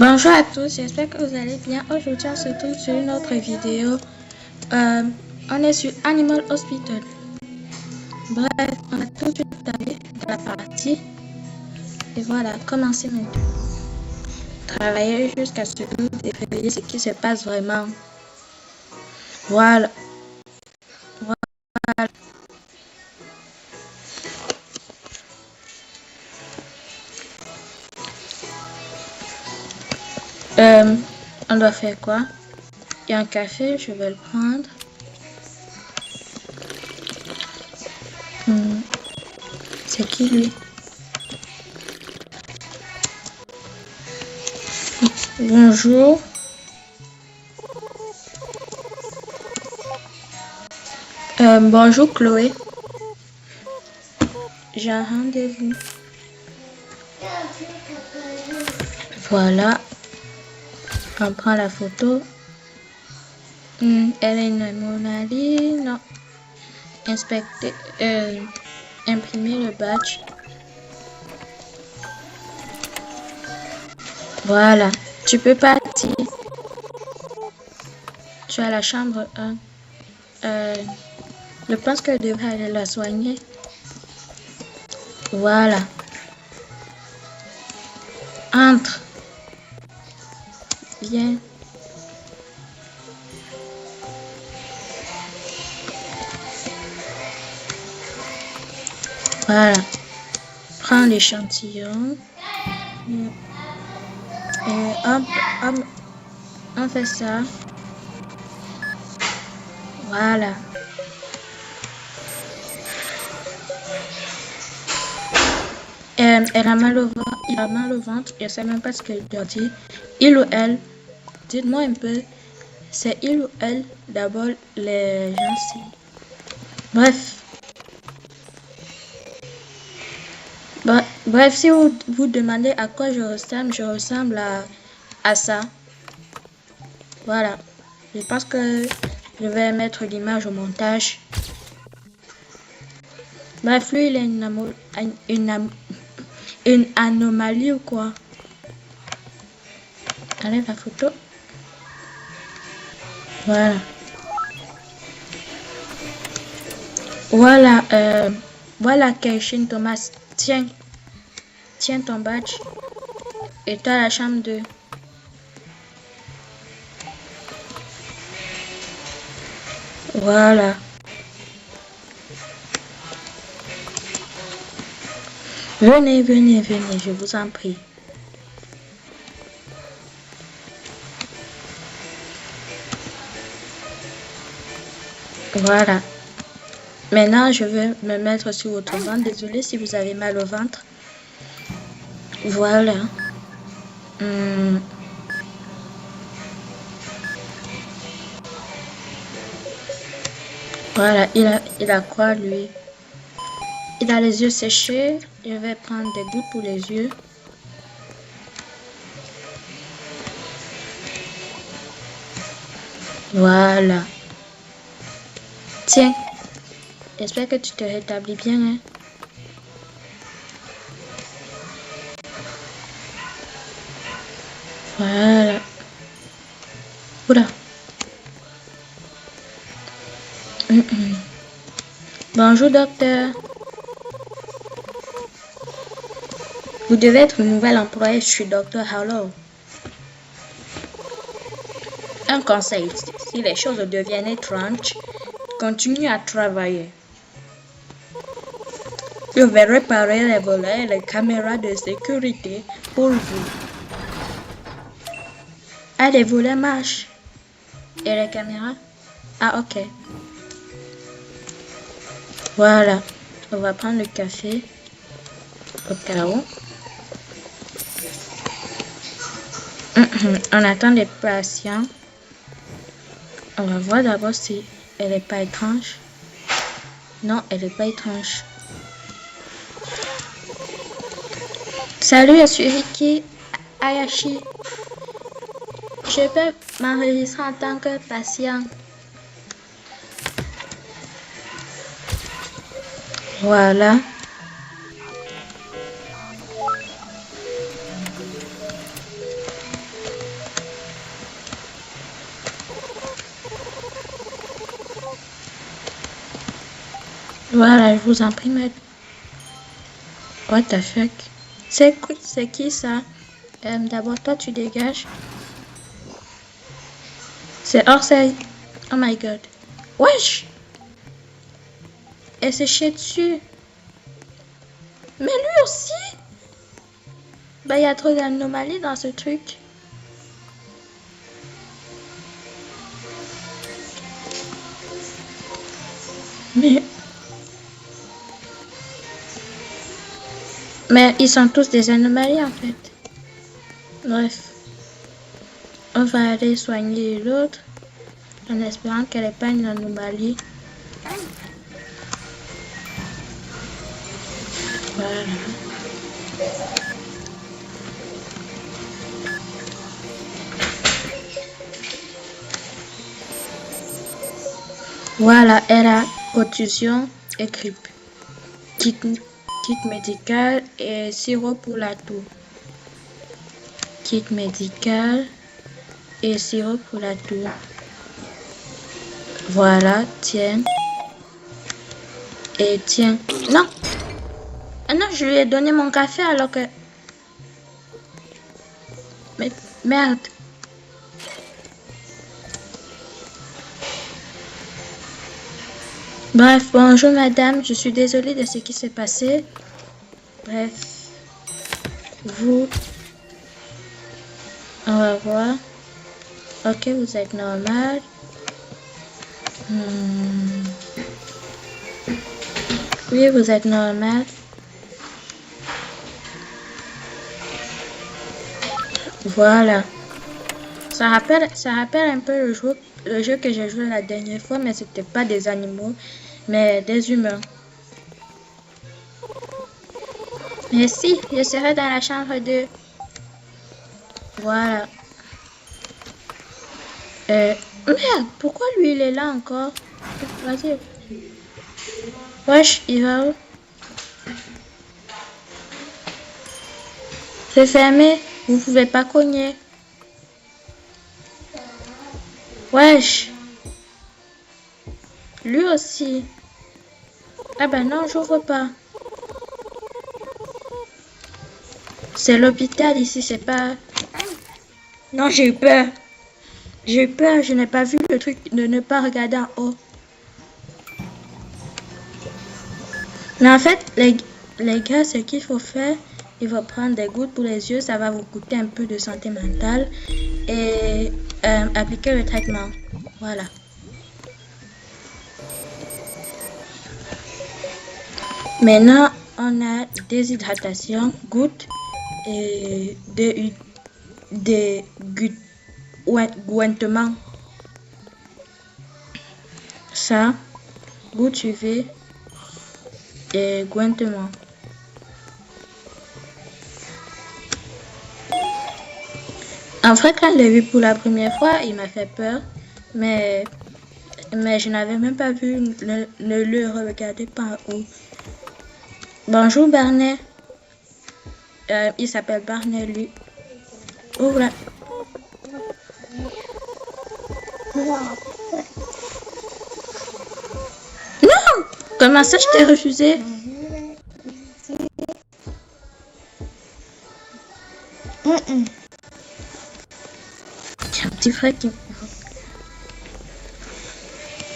Bonjour à tous, j'espère que vous allez bien. Aujourd'hui, on se retrouve sur une autre vidéo. On est sur Animal Hospital. Bref, on a tout de suite tapé dans la partie. Et voilà, commencez maintenant. Travaillez jusqu'à ce que vous découvriez ce qui se passe vraiment. Voilà. On doit faire quoi? Il y a un café, je vais le prendre. C'est qui lui? Bonjour. Bonjour Chloé. J'ai un rendez-vous. Voilà. On prend la photo. Elle est une anomalie. Non. Inspecter. Imprimer le badge. Voilà. Tu peux partir. Tu as la chambre 1. Je pense que je devrais aller la soigner. Voilà. Entre. Viens. Voilà. Prends l'échantillon. Et hop, on fait ça. Voilà. Elle a mal au ventre. Il a mal au ventre. Je ne sais même pas ce qu'elle doit dire. Il ou elle. Dites-moi un peu. C'est il ou elle. D'abord, les gens. Bref. Bref, si vous vous demandez à quoi je ressemble à ça. Voilà. Je pense que je vais mettre l'image au montage. Bref, lui, il a une anomalie ou quoi? Enlève la photo. Voilà. Voilà. Voilà, Keishin Thomas. Tiens ton badge. Et toi, la chambre 2. Voilà. Venez, je vous en prie. Voilà. Maintenant, je vais me mettre sur votre ventre. Désolée si vous avez mal au ventre. Voilà. Voilà, il a quoi lui? Il a les yeux séchés. Je vais prendre des gouttes pour les yeux. Voilà. Tiens. J'espère que tu te rétablis bien. Hein? Voilà. Oula. Bonjour docteur. Vous devez être une nouvelle employée chez Dr. Harlow. Un conseil, si les choses deviennent étranges, continue à travailler. Je vais réparer les volets et les caméras de sécurité pour vous. Ah, les volets marchent. Et les caméras? Ah, ok. Voilà. On va prendre le café. Au cas où. On attend les patients. On va voir d'abord si elle n'est pas étrange. Non, elle n'est pas étrange. Salut, je suis Riki Ayashi. Je peux m'enregistrer en tant que patient. Voilà. Voilà, je vous en prie, maître. What the fuck? C'est qui ça? D'abord, toi, tu dégages. C'est Orsay. Oh my god. Wesh! Elle s'est chiée dessus. Mais lui aussi? Bah, il y a trop d'anomalies dans ce truc. Mais ils sont tous des anomalies en fait. Bref. On va aller soigner l'autre en espérant qu'elle n'est pas une anomalie. Voilà. Voilà, elle a contusion et grippe. Kit médical et sirop pour la toux. Kit médical et sirop pour la toux. Voilà, tiens. Et tiens. Non! Ah non, je lui ai donné mon café alors que... Mais merde! Bref, bonjour madame, je suis désolée de ce qui s'est passé. Bref, vous, on va voir. Ok, vous êtes normal. Oui, vous êtes normal. Voilà. Ça rappelle un peu le jeu que j'ai joué la dernière fois, mais c'était pas des animaux, mais des humains. Mais si, je serai dans la chambre 2. Voilà. Merde, pourquoi lui il est là encore? Vas-y. Wesh, il va où? C'est fermé, vous pouvez pas cogner. Wesh. Lui aussi. Ah ben non, j'ouvre pas. C'est l'hôpital ici, c'est pas... Non, j'ai eu peur. J'ai eu peur, je n'ai pas vu le truc de ne pas regarder en haut. Mais en fait, les gars, ce qu'il faut faire, il faut prendre des gouttes pour les yeux, ça va vous coûter un peu de santé mentale et appliquer le traitement. Voilà. Maintenant, on a déshydratation, gouttes et des gointements. Ça, gouttes UV et gointements. En vrai, quand je l'ai vu pour la première fois, il m'a fait peur, mais je n'avais même pas vu, ne le regardez pas en haut. Bonjour Barney. Il s'appelle Barney, lui. Ouvre la... Non! Comment ça, je t'ai refusé? J'ai un petit frère qui me...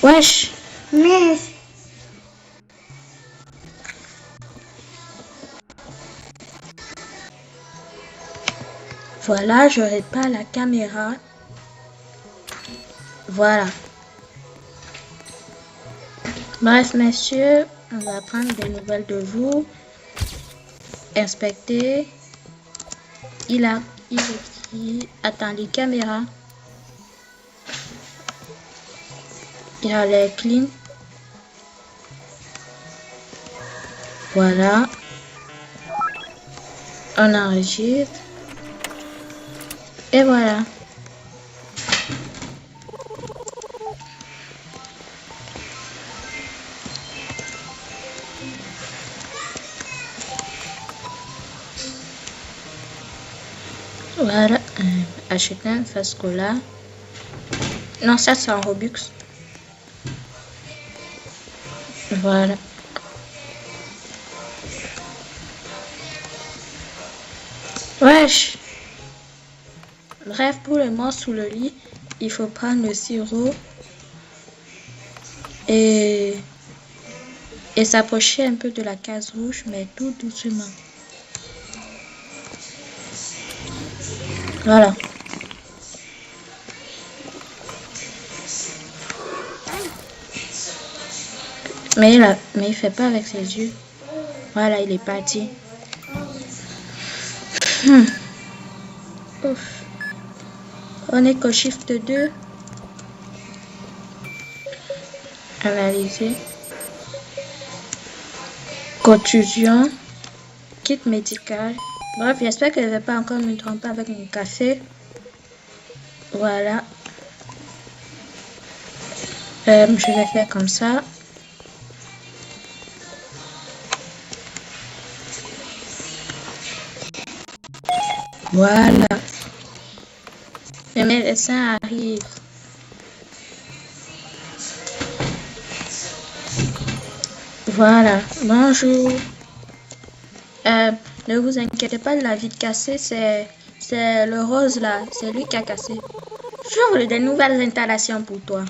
Wesh! Mais... Voilà, je répare la caméra. Voilà. Bref, messieurs, on va prendre des nouvelles de vous. Inspecter. Attends, les caméras. Il y a les clean. Voilà. On enregistre. Et voilà. Voilà. Acheter un Fascola. Non, ça c'est un Robux. Voilà. Wesh. Bref, pour le monstre sous le lit, il faut prendre le sirop et s'approcher un peu de la case rouge, mais tout doucement. Voilà. Mais il fait pas avec ses yeux. Voilà, il est parti. Ouf. On est qu'au shift 2. Analyser. Contusion. Kit médical. Bref, j'espère qu'elle ne va pas encore me tromper avec mon café. Voilà. Je vais faire comme ça. Voilà. Le médecin arrive. Voilà. Bonjour. Ne vous inquiétez pas de la vitre cassée, c'est le rose là, c'est lui qui a cassé. J'ouvre des nouvelles installations pour toi.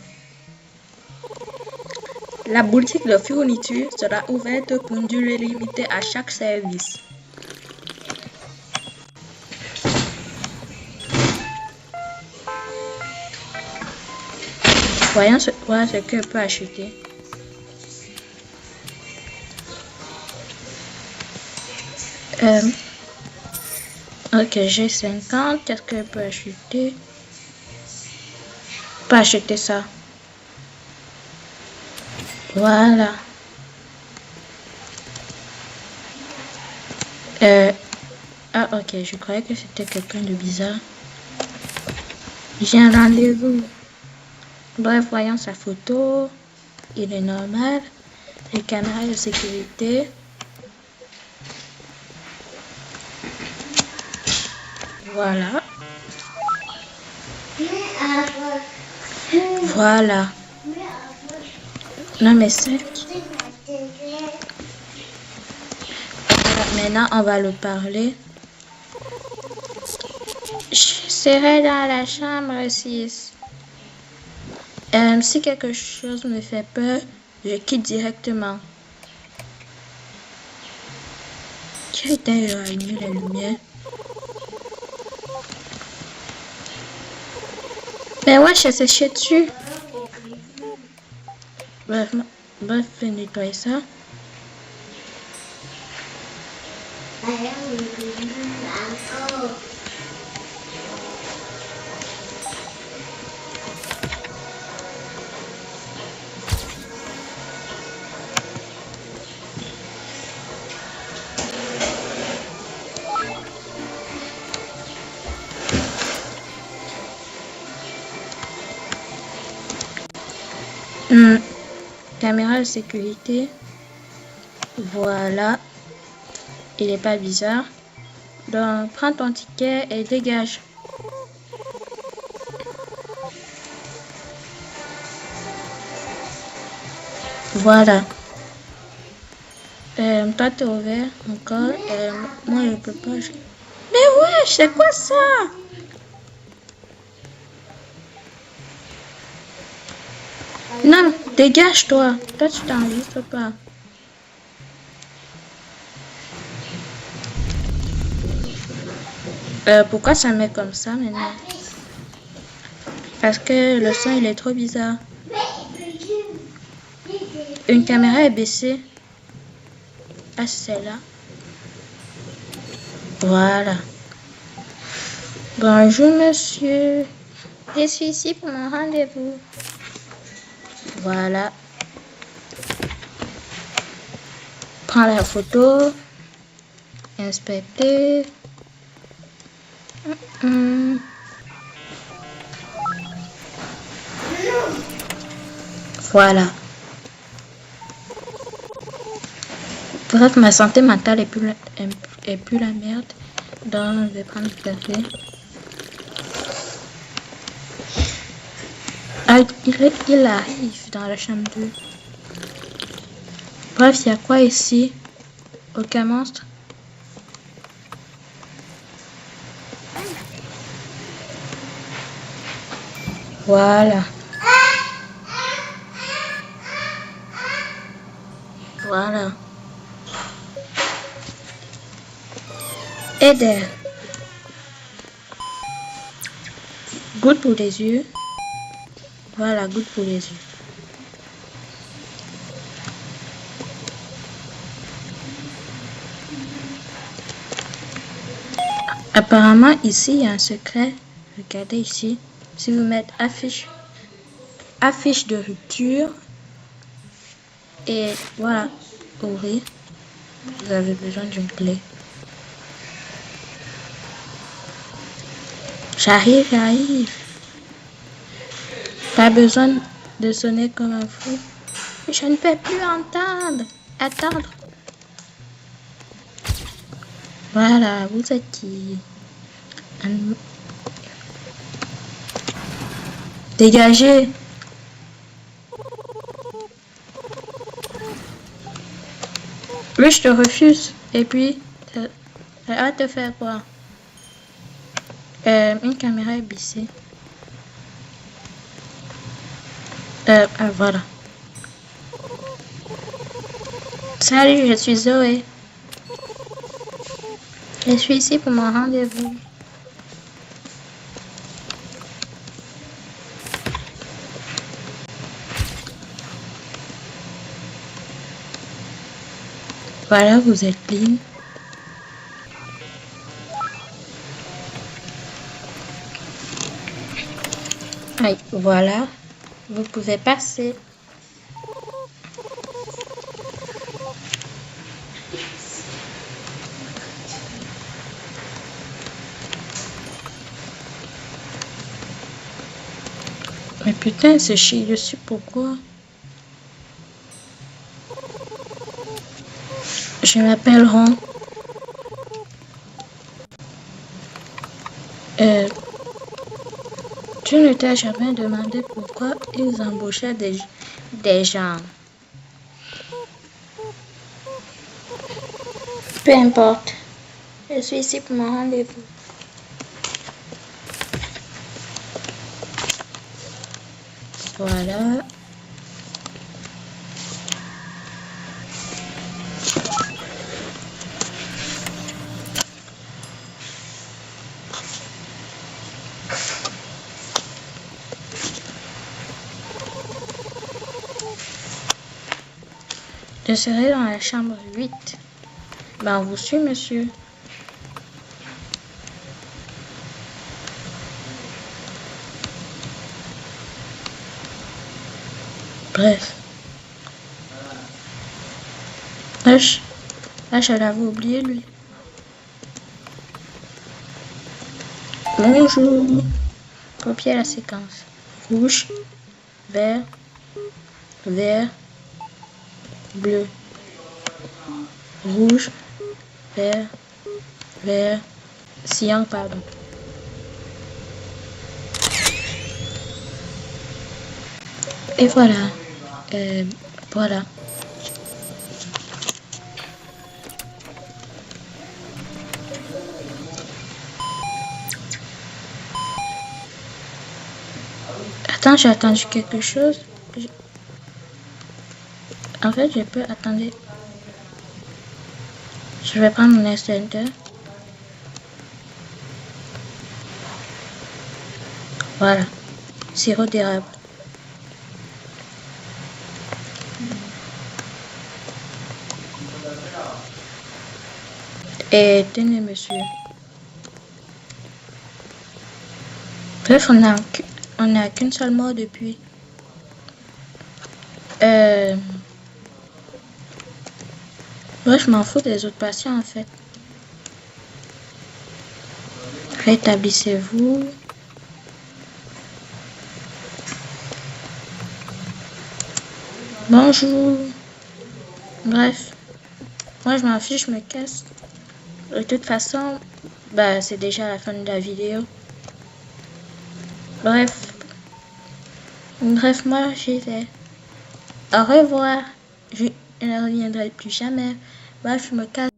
La boutique de fourniture sera ouverte pour une durée limitée à chaque service. Voyons ce que peut acheter. Ok, j'ai 50. Qu'est-ce que je peux acheter? Pas acheter ça. Voilà. Ah, ok, je croyais que c'était quelqu'un de bizarre. J'ai un rendez-vous. Bref, voyons sa photo. Il est normal. Les caméras de sécurité. Voilà. Voilà. Non, mais c'est... Maintenant, on va le parler. Je serai dans la chambre 6. Si quelque chose me fait peur, je quitte directement. Qui était allumé la lumière? Mais ouais, je sais chier dessus. Bref, je vais nettoyer ça. Caméra de sécurité. Voilà. Il n'est pas bizarre. Donc, prends ton ticket et dégage. Voilà. Toi, t'es ouvert encore. Moi, je peux pas. Mais ouais, c'est quoi ça? Non, dégage-toi. Toi, tu t'enregistres pas. Pourquoi ça met comme ça maintenant? Parce que le son, il est trop bizarre. Une caméra est baissée. Ah, c'est celle-là. Voilà. Bonjour, monsieur. Je suis ici pour mon rendez-vous. Voilà. Prends la photo. Inspecter. Voilà. Bref, ma santé mentale est plus la merde. Donc, je vais prendre du café. Ah, il arrive dans la chambre 2. Bref, il y a quoi ici? Aucun monstre. Voilà. Voilà. Aider. Goutte pour les yeux. Voilà, goutte pour les yeux. Apparemment, ici, il y a un secret. Regardez ici. Si vous mettez affiche de rupture, et voilà, ouvrir, vous avez besoin d'une clé. J'arrive. Pas besoin de sonner comme un fou. Je ne peux plus attendre. Voilà, vous êtes qui? Dégagez. Oui, je te refuse. Et puis, ça va te faire quoi? Une caméra est bissée. Voilà. Salut, je suis Zoé. Je suis ici pour mon rendez-vous. Voilà, vous êtes libre. Aïe, voilà. Vous pouvez passer. Mais putain, c'est chier dessus, pourquoi? Je m'appelle Ron. Tu ne t'es jamais demandé pourquoi ils embauchaient des gens. Peu importe. Je suis ici pour mon rendez-vous. Voilà. Je serai dans la chambre 8. Ben, on vous suit, monsieur. Bref. Je l'avais oublié, lui. Bonjour. Copier la séquence. Rouge, vert, vert, bleu. Rouge, vert, vert, cyan, pardon. Et voilà. Voilà. Attends, j'ai attendu quelque chose. En fait, je peux attendre. Je vais prendre mon extincteur. Voilà. Sirop d'érable. Et tenez, monsieur. Bref, on n'a qu'une seule mort depuis. Moi, je m'en fous des autres patients, en fait. Rétablissez-vous. Bonjour. Bref. Moi, je m'en fiche, je me casse. De toute façon, bah, c'est déjà la fin de la vidéo. Bref, moi, j'y vais. Au revoir. Je ne reviendrai plus jamais. Bref, je me casse.